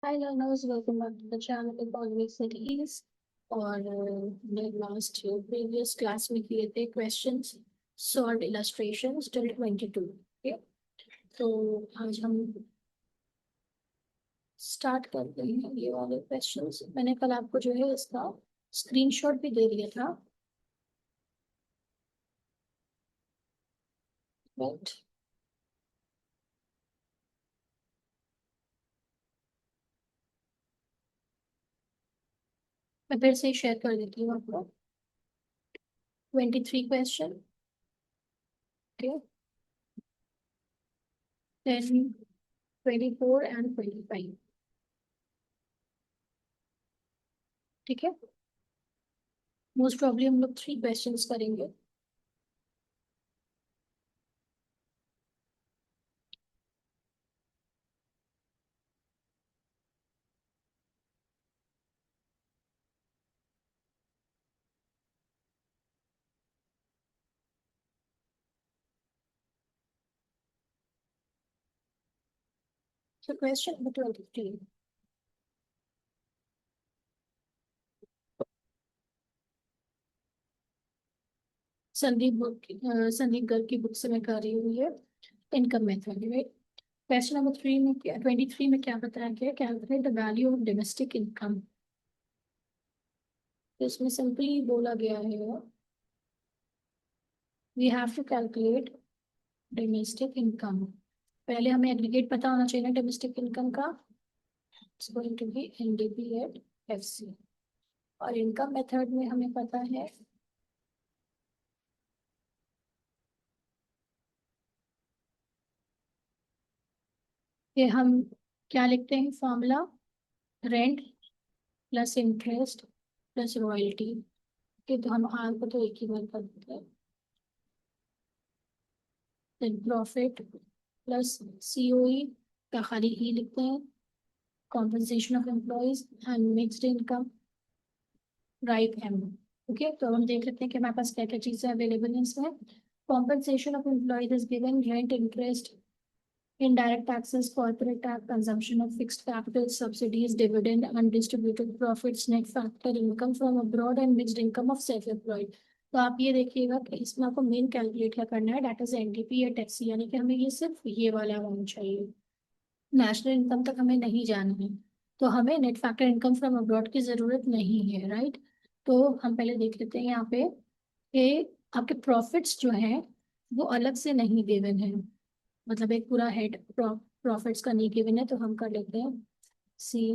Hi learners, welcome back to the channel Economic Series। और हमने last previous class में किए थे questions solve illustrations till 22। Okay, तो आज हम स्टार्ट करते हैं ये वाले क्वेश्चंस। मैंने कल आपको जो है इसका स्क्रीनशॉट भी दे दिया था, राइट। मैं फिर से शेयर कर देती हूँ आपको। 23 क्वेश्चन, ओके, देन 24 एंड 25। ठीक है, मोस्ट प्रॉब्ली हम लोग 3 क्वेश्चंस करेंगे। So question number 23। Sandeep Garg की बुक से मैं कर रही हूँ ये income method, right. Question number 3 में 23 में क्या बताया गया, calculate the value of domestic income. तो इसमें सिंपली बोला गया है we have to calculate domestic income. पहले हमें एग्रीगेट पता होना चाहिए ना डोमेस्टिक इनकम का। It's going to be NDP at FC. और इनकम मेथड में हमें पता है कि हम क्या लिखते हैं formula, rent plus interest plus royalty के। तो हम आर को तो एक ही बार कर देते हैं, देन प्रॉफिट प्लस सीओई का खाली ई लिखते हैं, compensation of employees and mixed income, right M. Okay, तो हम देख लेते हैं कि हमारे पास क्या क्या चीज़ें अवेलेबल हैं इसमें। Compensation of employees is given, rent, interest, indirect taxes, corporate tax, consumption of fixed capital, subsidies, dividend, undistributed profits, net factor income from abroad and mixed income of self-employed। तो आप ये देखिएगा कि इसमें आपको मेन कैलकुलेट क्या करना है, डेट इज एनडीपी या टैक्सी, यानी कि हमें ये सिर्फ ये वाला अमाउंट चाहिए। नेशनल इनकम तक हमें नहीं जाना है, तो हमें net factor income from abroad की जरूरत नहीं है, राइट। तो हम पहले देख लेते हैं यहाँ पे कि आपके प्रॉफिट्स जो हैं वो अलग से नहीं गिवन है, मतलब एक पूरा हेड प्रॉफिट्स का नहीं गिवन है। तो हम कर लेते हैं C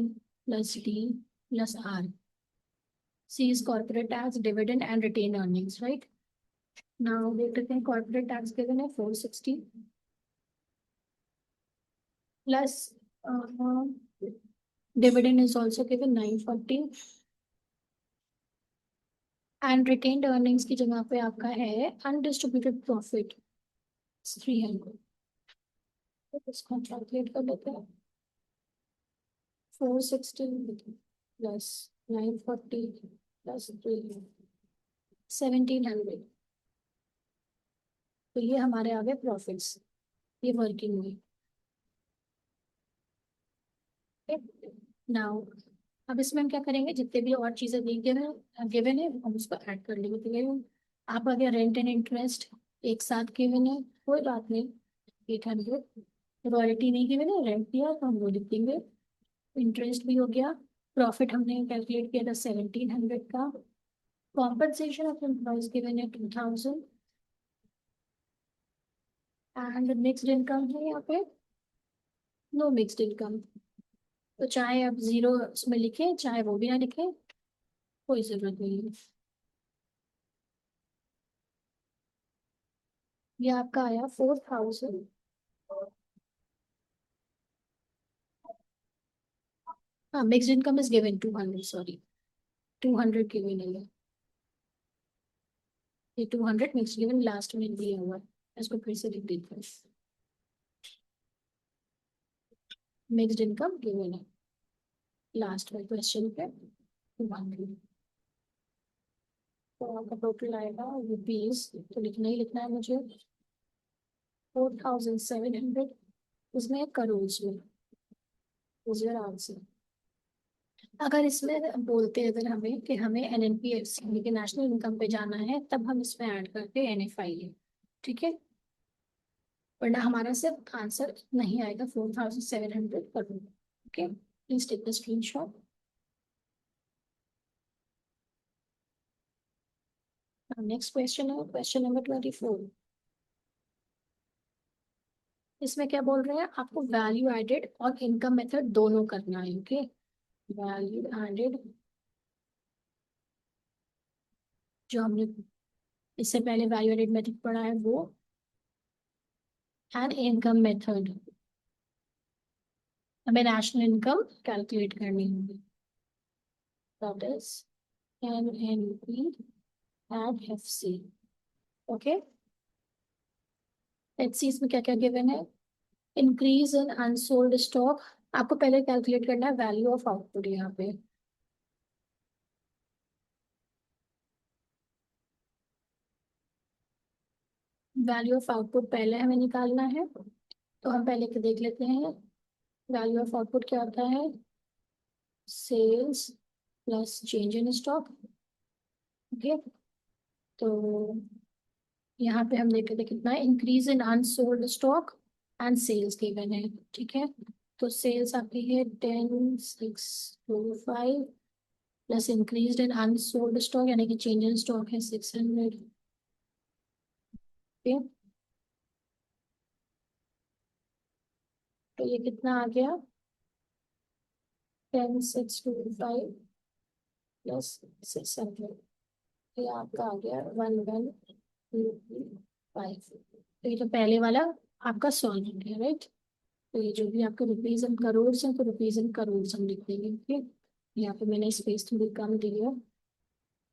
plus D plus R. C is corporate tax, dividend and retained earnings, right. Now देख लेते हैं कॉर्पोरेट टैक्स गिवन है 460 plus dividend is also given 940 and retained earnings की जगह पे आपका है अनडिस्ट्रीब्यूटेड प्रॉफिट 300। तो इसको कैलकुलेट कर लेते हैं। 460 प्लस 940 प्लस 1700। तो ये हमारे आ गए प्रॉफिट्स, ये वर्किंग में। नाउ अब इसमें हम क्या करेंगे, जितने भी और चीजें दी गिवन गिवन है हम उसको ऐड कर लेंगे। तो आप अगर रेंट एंड इंटरेस्ट एक साथ गिवन है कोई बात नहीं, 800। रॉयल्टी नहीं गिवन है, रेंट दिया तो हम वो लिख देंगे। इंटरेस्ट भी हो गया। प्रॉफिट हमने कैलकुलेट किया था 1700 का। कॉम्पनसेशन ऑफ एम्प्लॉयज गिवन है 2000 एंड मिक्स्ड इनकम है यहाँ पे नो मिक्स्ड इनकम। तो चाहे आप जीरो उसमें लिखें चाहे वो भी ना लिखें, कोई जरूरत नहीं है। ये आपका आया 4000। हाँ, mixed income is given 200, sorry 200 given है ये 200 मिक्स्ड गिवन लास्ट में दिया हुआ है। इसको फिर से लिख देते हैं, मिक्स्ड इनकम गिवन है लास्ट में क्वेश्चन पे 200। तो आपका टोटल आएगा रुपीज, तो लिखना ही लिखना है मुझे 4700। इसमें करोड़ में इज योर आंसर। अगर इसमें बोलते हैं अगर हमें कि हमें एनएनपीएस यानी कि नेशनल इनकम पे जाना है, तब हम इसमें ऐड करते हैं एनएफआई। ठीक है, वरना हमारा सिर्फ आंसर नहीं आएगा 4700 crore. Okay, please take the screenshot. Next question है क्वेश्चन नंबर 24। इसमें क्या बोल रहे हैं, आपको वैल्यू एडेड और इनकम मेथड दोनों करना है। ओके, वैल्यू एडेड जो हमने इससे पहले वैल्यू एडेड मेथड पढ़ा है वो, एंड इनकम मेथड, हमें नेशनल इनकम कैलकुलेट करनी होगी। That is NNP and FC. Okay, let's see इसमें क्या क्या गिवन है। इंक्रीज इन अनसोल्ड स्टॉक, आपको पहले कैलकुलेट करना है वैल्यू ऑफ आउटपुट। यहाँ पे वैल्यू ऑफ आउटपुट पहले हमें निकालना है, तो हम पहले के देख लेते हैं। वैल्यू ऑफ आउटपुट क्या होता है, sales plus change in stock. Okay, तो यहाँ पे हम देख लेते हैं कितना है, increase in unsold stock and sales given है। ठीक है, तो सेल्स आपकी है 10,625 plus increase in unsold stock यानी कि चेंज इन स्टॉक है 600। ओके, तो ये कितना आ गया, 10,625 प्लस 600, ये आपका आ गया 1125। तो ये तो पहले वाला आपका सॉल्व हो गया, राइट। तो ये जो भी आपके रुपीज एंड करोड़ हैं, तो रुपीज एंड करोड़ हम लिख देंगे। ओके, यहाँ पे मैंने स्पेस थोड़ी कम दी है,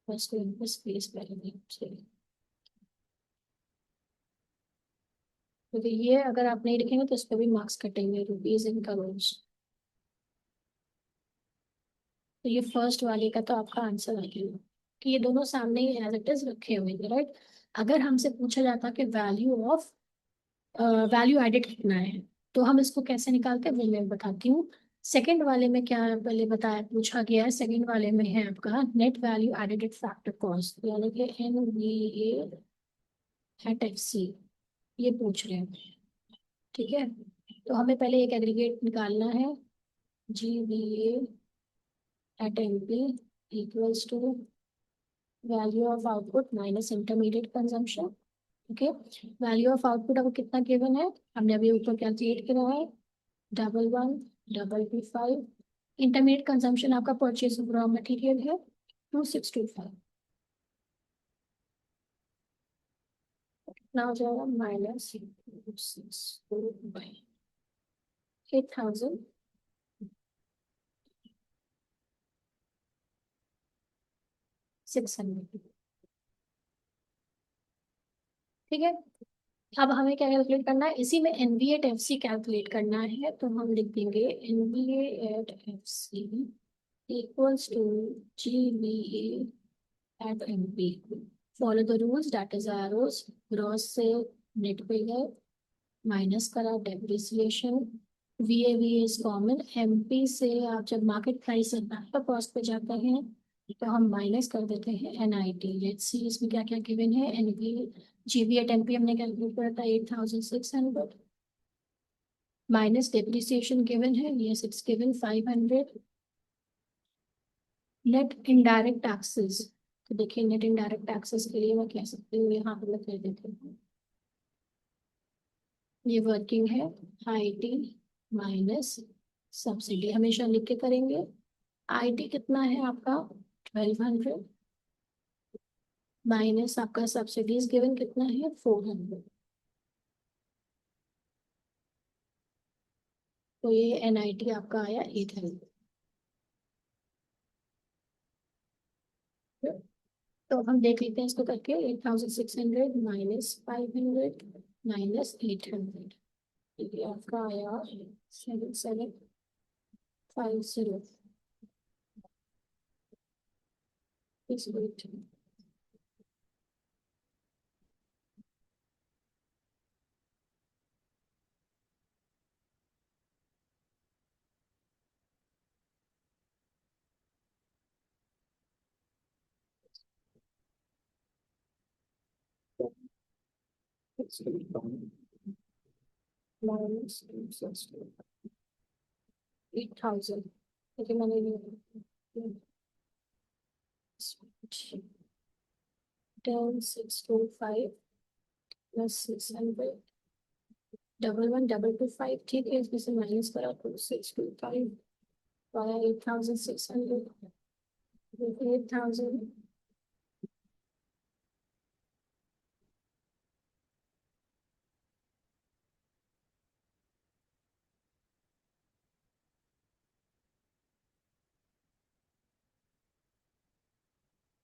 बस तो यहाँ पे स्पेस पहले नहीं चाहिए, क्योंकि ये अगर आप नहीं लिखेंगे तो इस पर भी मार्क्स कटेंगे, रुपीज एंड करोड़। तो ये फर्स्ट वाले का तो आपका आंसर आ गया कि ये दोनों सामने ही एज इट इज रखे हुए हैं, राइट। अगर हमसे पूछा जाता कि वैल्यू ऑफ वैल्यू एडेड कितना है, तो हम इसको कैसे निकालते हैं वो मैं बताती हूँ। सेकंड वाले में क्या पहले बताया पूछा गया है, सेकंड वाले में है आपका net value added factor cost यानी कि NVA एट FC, ये पूछ रहे हैं। ठीक है, तो हमें पहले एक एग्रीगेट निकालना है, GVA at MP equals to value of output minus intermediate consumption. Okay, value of output अब कितना गिवन है, हमने अभी ऊपर कैलकुलेट करा है, 11,125। इंटरमीडिएट कंजम्पशन आपका परचेज ऑफ रॉ मटेरियल है 2,625, ना हो जाएगा माइनस 8,600। ठीक है, अब हमें क्या कैलकुलेट करना है, इसी में एनवीए एट एफसी कैलकुलेट करना है, तो हम लिख देंगे NVA at FC equals to GVA at MP। Follow the rules, that is arrows, gross से नेट पे गए, माइनस करा depreciation, VA is common, MP से आप जब मार्केट प्राइस से बैक कॉस्ट पे जाते हैं तो हम माइनस कर देते हैं NIT। लेट्स सी इसमें क्या क्या गिवन है, NV GV एट MP हमने कैलकुलेट करा था 8,600, माइनस डेप्रिसिएशन गिवन है, yes it's given 500। Net indirect taxes, तो देखिए नेट इनडायरेक्ट टैक्सेस के लिए मैं कह सकती हूँ, यहाँ पे मैं कर देती हूँ, ये वर्किंग है IT माइनस सब्सिडी, हमेशा लिख के करेंगे। IT कितना है आपका 1,200 माइनस आपका सब्सिडीज गिवन कितना है 400, तो ये NIT आपका आया 800। तो हम देख लेते हैं इसको करके, 8,600 माइनस 500 माइनस 800, ये आपका आया 7,750। इस रेट माइनस 8,000। ठीक है, मैंने ये 10,625 प्लस 600 11,225। ठीक है, इसमें से माइनस करा तो 625 वाया 8,600 8,000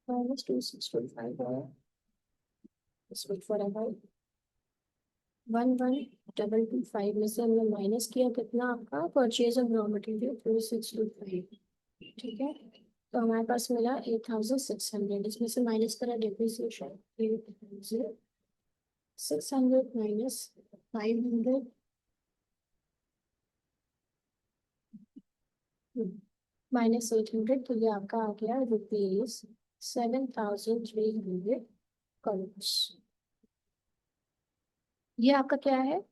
minus 2,625 वाया फॉर 11,225 में से हमने माइनस किया कितना आपका परचेज ऑफ रॉ मटेरियल 4,625। ठीक है, तो हमारे पास मिला 8,600। इसमें से माइनस करा डिप्रिसिएशन 8,600 माइनस 500 माइनस 800, तो ये आपका आ गया रुपीज 7,300 करोड़। ये आपका क्या है,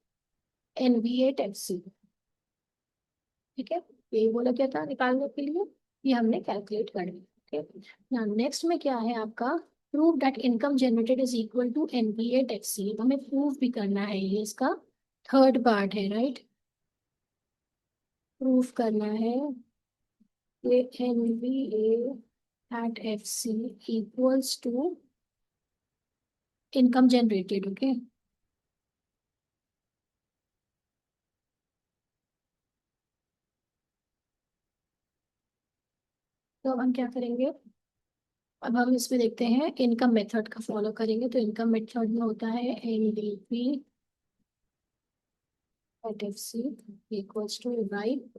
NVATFC। ठीक है, ये बोला क्या था निकालने के लिए, ये हमने कैलकुलेट कर लिया। ठीक है, ना नेक्स्ट में क्या है आपका, prove that income generated is equal to NVATFC। हमें प्रूव भी करना है, ये इसका थर्ड पार्ट है, राइट। प्रूफ करना है ये NVATFC equals to income generated. Okay, तो अब हम क्या करेंगे, अब हम इसमें देखते हैं इनकम मेथड का फॉलो करेंगे। तो इनकम मेथड में होता है NVATFC equals to right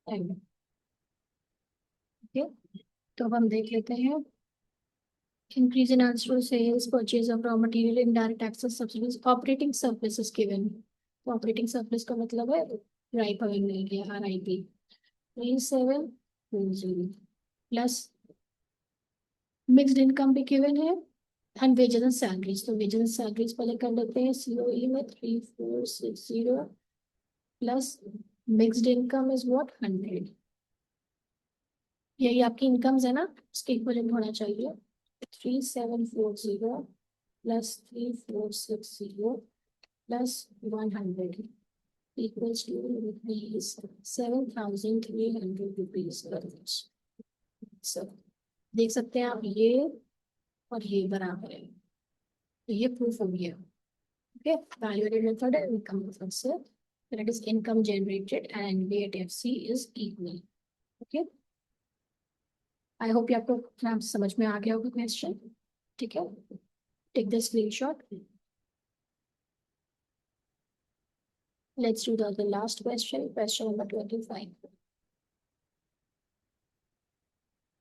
M. Okay, तो अब हम देख लेते हैं increase in answer sales purchase of raw material indirect taxes subsidies operating surplus is given. तो ऑपरेटिंग सरप्लस का मतलब है राइट हमें मिल गया RIP 3,740 प्लस मिक्स्ड इनकम भी गिवन है एंड वेजेस एंड सैलरीज। तो वेजेस एंड सैलरीज पहले कर लेते हैं COE में 3,460 plus mixed income is what 100। यही आपकी इनकम्स है ना, इसके इक्विवेलेंट होना चाहिए। 3,740 plus 3,460 plus 100 equals to rupees 7,300 rupees. Sir देख सकते हैं आप, ये और ये बराबर है, तो ये प्रूफ हो गया। ओके, वैल्यूएटेड मेथड है इनकम मेथड से, that is income generated and NVATFC is equal. Okay, I hope ये आपको नाम समझ में आ गया होगा क्वेश्चन। ठीक है, take the screenshot. Let's do the last question, question number 25.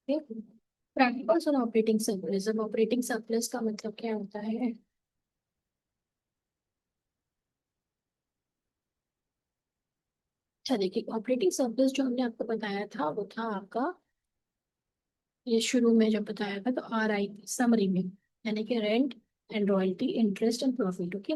Okay. Practicals on operating surplus। अब ऑपरेटिंग सरप्लस का मतलब क्या होता है, अच्छा देखिए, ऑपरेटिंग सरप्लस जो हमने आपको बताया था वो था आपका, ये शुरू में जब बताया था तो RIP समरी में, यानी कि rent and royalty interest and profit. Okay,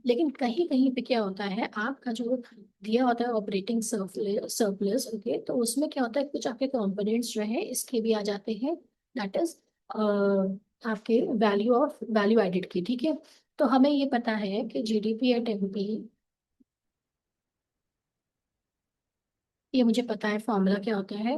लेकिन कहीं कहीं पे क्या होता है, आपका जो दिया होता है ऑपरेटिंग सरप्लस, ओके, तो उसमें क्या होता है कुछ आपके कंपोनेंट्स जो है इसके भी आ जाते हैं, दैट इज आपके वैल्यू एडेड की। ठीक है, तो हमें ये पता है कि GDP एट MP, ये मुझे पता है फॉर्मूला क्या होता है,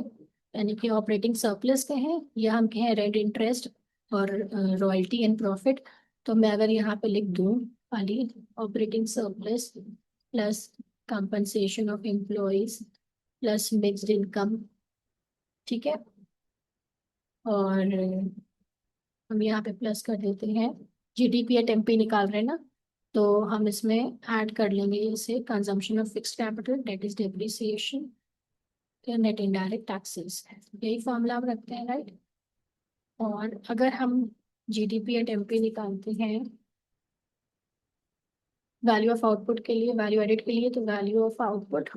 यानी कि ऑपरेटिंग सरप्लस के हैं या हम कहें रेंट इंटरेस्ट और रॉयल्टी एंड प्रॉफिट। तो मैं अगर यहाँ पे लिख दूँ खाली operating surplus plus compensation of employees plus mixed income. ठीक है, और हम यहाँ पे प्लस कर देते हैं GDP एट MP निकाल रहे हैं ना, तो हम इसमें ऐड कर लेंगे इसे consumption of fixed capital that is depreciation net indirect taxes. यही फॉर्मूला हम रखते हैं, राइट। और अगर हम GDP एट MP निकालते हैं वैल्यू ऑफ आउटपुट के लिए, वैल्यू एडिट के लिए, तो value of output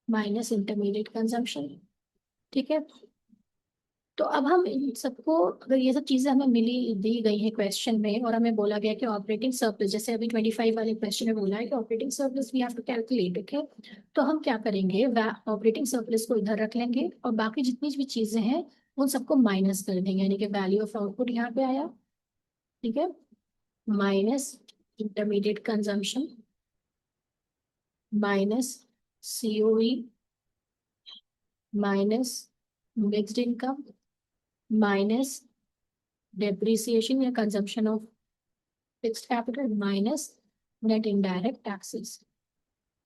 minus intermediate consumption. ठीक है, तो अब हम इन सबको, अगर ये सब चीजें हमें मिली दी गई है क्वेश्चन में, और हमें बोला गया कि ऑपरेटिंग सरप्लस, जैसे अभी 25 वाले क्वेश्चन में बोला है कि operating surplus we have to calculate, okay. तो हम क्या करेंगे, ऑपरेटिंग सरप्लस को इधर रख लेंगे और बाकी जितनी भी चीजें हैं उन सबको माइनस कर देंगे, यानी कि वैल्यू ऑफ आउटपुट यहाँ पे आया, ठीक है, minus intermediate consumption, minus COE, minus mixed income, minus depreciation या consumption of fixed capital, minus net indirect taxes.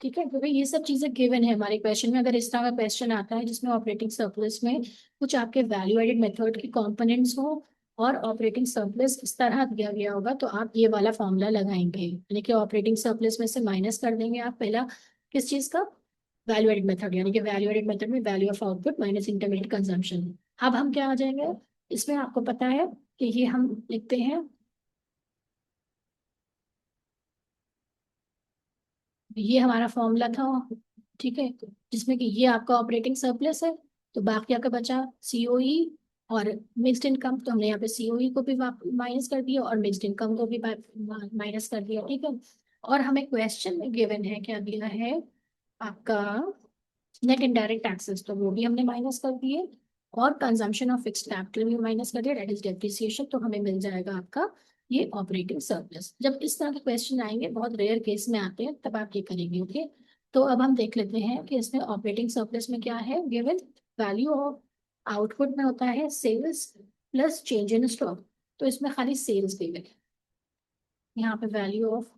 ठीक है, क्योंकि ये सब चीजें गिवन है हमारे क्वेश्चन में। अगर इस तरह का क्वेश्चन आता है जिसमें ऑपरेटिंग सरप्लस में कुछ आपके वैल्यू एडेड मेथड की कंपोनेंट्स हो और ऑपरेटिंग सरप्लस इस तरह दिया गया होगा, तो आप ये वाला फॉर्मूला लगाएंगे, यानी कि ऑपरेटिंग सरप्लस में से माइनस कर देंगे आप पहला किस चीज का, वैल्यू एडेड मेथड, यानी कि वैल्यू एडेड मेथड में value of output minus intermediate consumption. अब हम क्या आ जाएंगे, इसमें आपको पता है कि ये हम लिखते हैं, ये हमारा फॉर्मूला था, ठीक है, जिसमें कि ये आपका ऑपरेटिंग सरप्लस है। तो बाकी आपका बचा सीओई और मिक्स्ड इनकम, तो हमने यहाँ पे सीओई को भी माइनस कर दिया और मिक्स्ड इनकम को भी माइनस कर दिया, ठीक है। और हमें क्वेश्चन में गिवन है, क्या दिया है आपका, नेट इनडायरेक्ट टैक्सेस, तो वो भी हमने माइनस कर दिए, और कंजम्पशन ऑफ फिक्स्ड कैपिटल भी माइनस कर दिया, दैट इज डेप्रिसिएशन। तो हमें मिल जाएगा आपका ये ऑपरेटिंग सरप्लस। जब इस तरह के क्वेश्चन आएंगे, बहुत रेयर केस में आते हैं, तब आप ये करेंगे, ओके। तो अब हम देख लेते हैं कि इसमें ऑपरेटिंग सरप्लस में क्या है गिवन, वैल्यू ऑफ आउटपुट में होता है sales plus change in stock, तो इसमें खाली सेल्स गिवन है। यहाँ पे वैल्यू ऑफ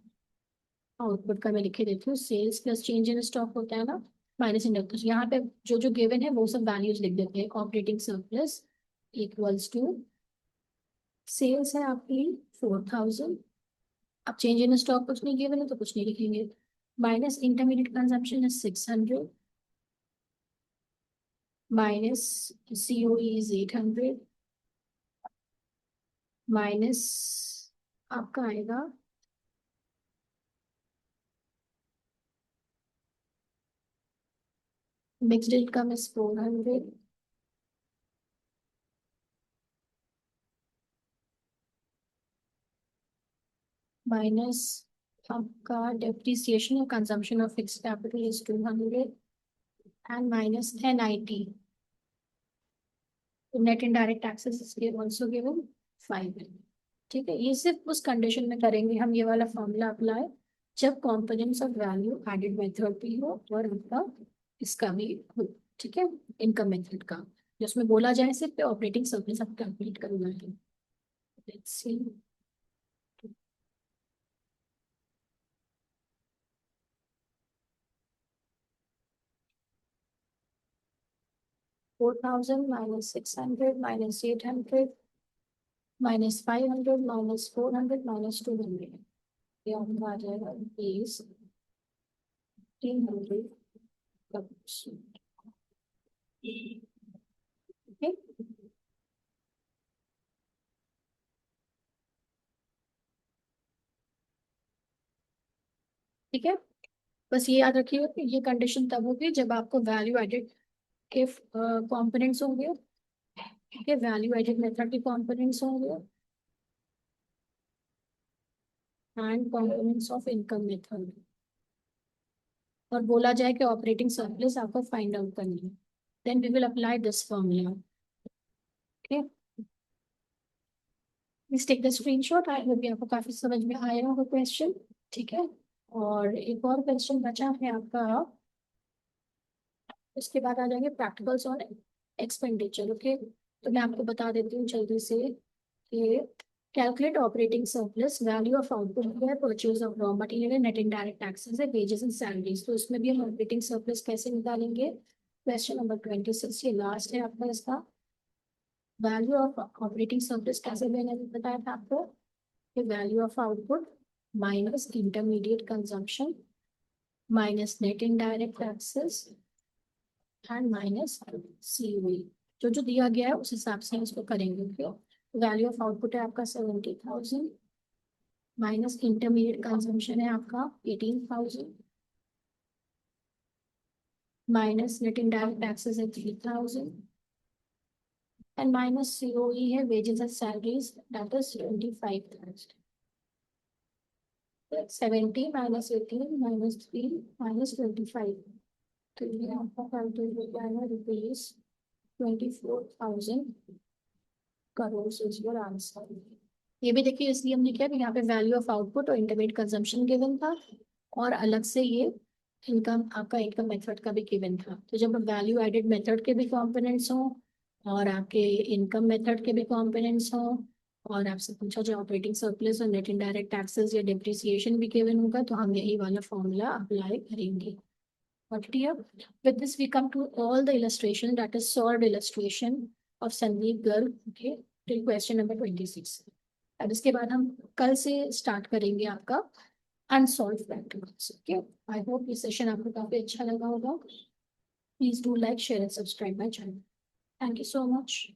आउटपुट का मैं लिखे देती हूँ, sales plus change in stock होता है ना, माइनस इंडेक्स, यहाँ पे जो जो गिवन है वो सब वैल्यूज लिख देते हैं। Operating surplus equals to, sales है आपकी 4000, अब चेंज इन स्टॉक कुछ नहीं गिवन है तो कुछ नहीं लिखेंगे, माइनस इंटरमीडिएट कंजम्पशन है 600, माइनस सीओई इज 800, माइनस आपका आएगा मिक्स्ड इनकम इज 400, माइनस आपका डेप्रिसिएशन और consumption of fixed capital is 200, and minus 1080, net indirect taxes इसके आल्सो गिवन 5 है। ठीक है, ये सिर्फ उस कंडीशन में करेंगे हम ये वाला फॉर्मूला अप्लाई, जब components of value added method भी हो और उनका इसका भी हो, ठीक है, इनकम मेथड का, जिसमें बोला जाए सिर्फ ऑपरेटिंग सरप्लस आप कैलकुलेट करना है। Let's see, 4000 minus 600 minus 800 minus 500 minus 400 minus 200, ये आपका आ जाएगा प्लीज 300 का, ठीक है। ठीक है, बस ये याद रखिए कि ये कंडीशन तब होगी जब आपको वैल्यू एडेड के कंपोनेंट्स होंगे, ठीक है, वैल्यू एडेड मेथड के कंपोनेंट्स होंगे and components of income method, और बोला जाए कि ऑपरेटिंग सरप्लस आपको फाइंड आउट करनी है, then we will apply this formula, okay. Please take the screenshot, I hope आपको काफी समझ में आया होगा क्वेश्चन, ठीक है। और एक और क्वेश्चन बचा है आपका, इसके बाद आ जाएंगे प्रैक्टिकल्स और एक्सपेंडिचर, ओके। तो मैं आपको बता देती हूँ जल्दी से कि calculate operating surplus, value of output है, परचेज ऑफ रॉ मटेरियल है, नेट इनडायरेक्ट टैक्सेस है, वेजेस एंड सैलरीज, तो इसमें भी हम ऑपरेटिंग सरप्लस कैसे निकालेंगे। क्वेश्चन नंबर 26, ये लास्ट है आपका इसका, वैल्यू ऑफ ऑपरेटिंग सरप्लस कैसे मैंने बताया था आपको, कि value of output minus intermediate consumption minus net indirect taxes and minus COE, जो जो दिया गया है उस हिसाब से हम इसको करेंगे, ओके। वैल्यू ऑफ आउटपुट है आपका 70,000, माइनस इंटरमीडिएट कंजम्पशन है आपका 18,000, माइनस नेट इनडायरेक्ट टैक्सेस है 3,000, and minus COE है wages and salaries, that is 25,000. 70 minus 18 minus 3 minus 25. तो ये आपका कैलकुलेट हो जाएगा rupees 24,000 crore is your answer. ये भी देखिए इसलिए हमने किया कि यहाँ पे वैल्यू ऑफ आउटपुट और इंटरमीडिएट कंजम्पशन गिवन था और अलग से ये इनकम आपका इनकम मेथड का भी गिवन था। तो जब वैल्यू एडेड मेथड के भी कंपोनेंट्स हों और आपके इनकम मेथड के भी कंपोनेंट्स हों और आपसे पूछा जाए ऑपरेटिंग सरप्लस और नेट इनडायरेक्ट टैक्सेस या डिप्रिसिएशन भी गिवन होगा तो हम यही वाला फॉर्मूला अप्लाई करेंगे। Got clear? With this, we come to all the illustration, that is solved illustration of Sandeep Garg, okay, till question number 26. अब इसके बाद हम कल से स्टार्ट करेंगे आपका unsolved practicals. Okay, I hope ये सेशन आपको काफी अच्छा लगा होगा। Please do like share and subscribe my channel. Thank you so much.